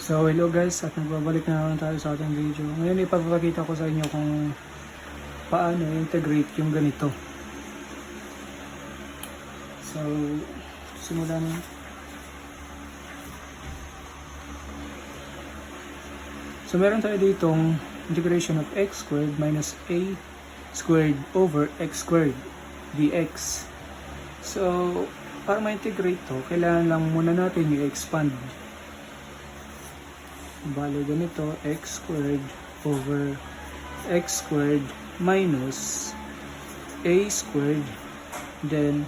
So hello guys, at nagbabalik na naman tayo sa ating video. Ngayon ipapakita ko sa inyo kung paano integrate yung ganito. So simulan na. So meron tayo ditong integration of x squared minus a squared over x squared dx. So para ma-integrate to, kailangan lang muna natin i-expand. Bale ganito, x squared over x squared minus a squared then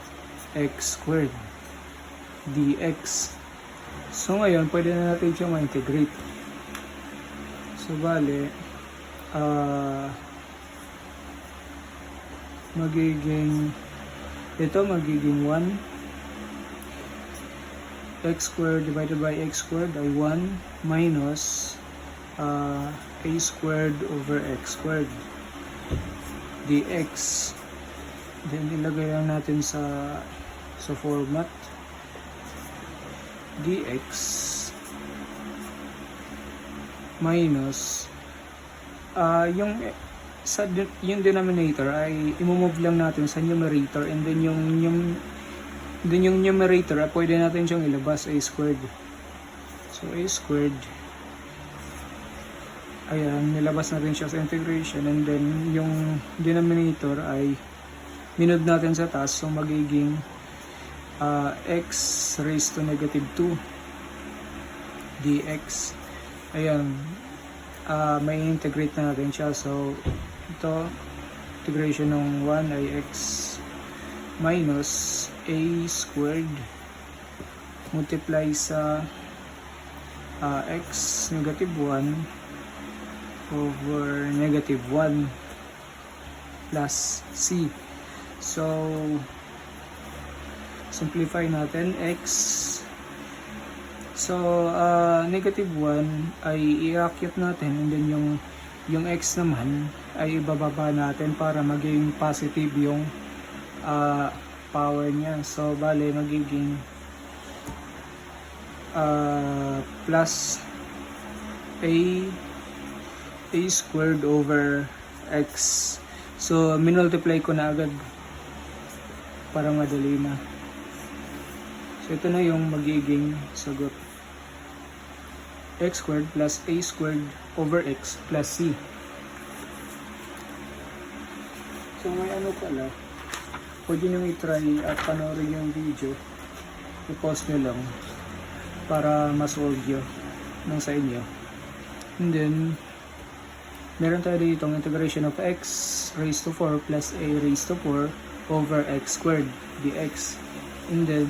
x squared dx. So ngayon, pwede na natin siyang ma-integrate. So bale, magiging 1 x squared divided by x squared ay 1 minus a squared over x squared dx. Then ilagay lang natin sa format dx minus yung denominator ay i-move lang natin sa numerator, and then yung numerator, pwede natin siyang ilabas, a squared. So, a squared. Ayan, nilabas natin siya sa integration. And then, yung denominator ay minod natin sa taas. So, magiging x raised to negative 2 dx. Ayan, may integrate na natin siya. So, ito, integration ng 1 ay x minus a squared multiply sa x negative 1 over negative 1 plus c. So simplify natin x. So negative 1 ay i-akyat natin, and then yung x naman ay ibababa natin para maging positive yung power niya. So bale magiging plus a squared over x. So minultiply ko na agad para madali na. So ito na yung magiging sagot, x squared plus a squared over x plus c. So may ano pala, pwede nyo i-try at panoorin yung video, i-pause nyo lang para ma-solve yun ng sa inyo. And then meron tayo dito ang integration of x raised to 4 plus a raised to 4 over x squared dx. And then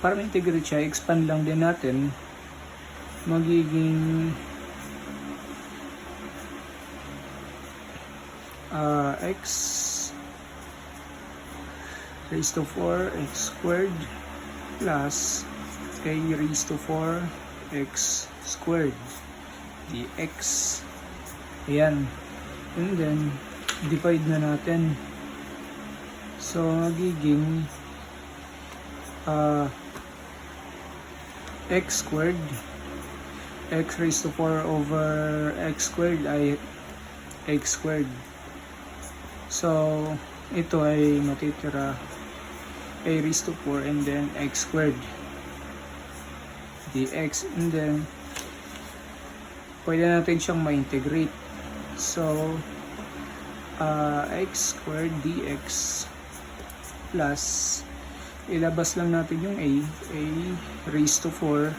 para ma-integrate siya, expand lang din natin, magiging x raised to 4 x squared plus a raised to 4 x squared dx. Ayan, and then divide na natin. So magiging x squared, x raised to 4 over x squared ay x squared. So ito ay matitira a raised to 4 and then x squared dx, and then pwede natin siyang ma-integrate. So x squared dx plus ilabas lang natin yung a raised to 4,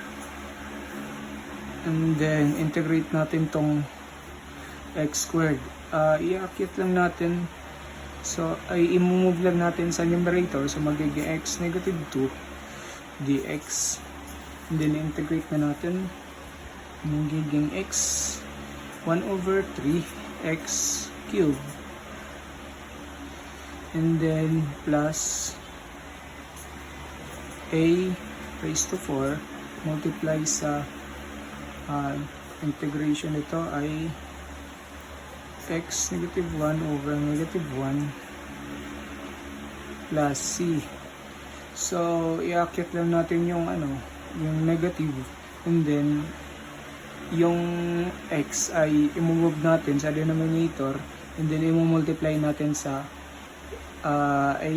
and then integrate natin tong x squared. Iakyat lang natin, so ay i-move lang natin sa numerator, so magiging x negative 2 dx, and then integrate na natin, magiging x 1 over 3 x cubed, and then plus a raised to 4 multiply sa integration nito ay x negative 1 over negative 1 plus c. So, iakyat lang natin yung yung negative, and then yung x ay imove natin sa denominator, and then i-multiply natin sa a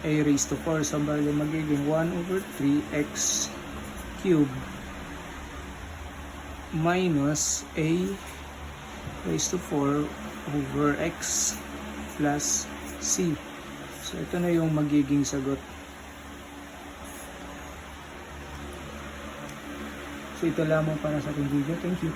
raised to 4. So bali magiging 1/3 x cube minus a raised to 4 over x plus c. So ito na yung magiging sagot. So ito lamang para sa ating video. Thank you.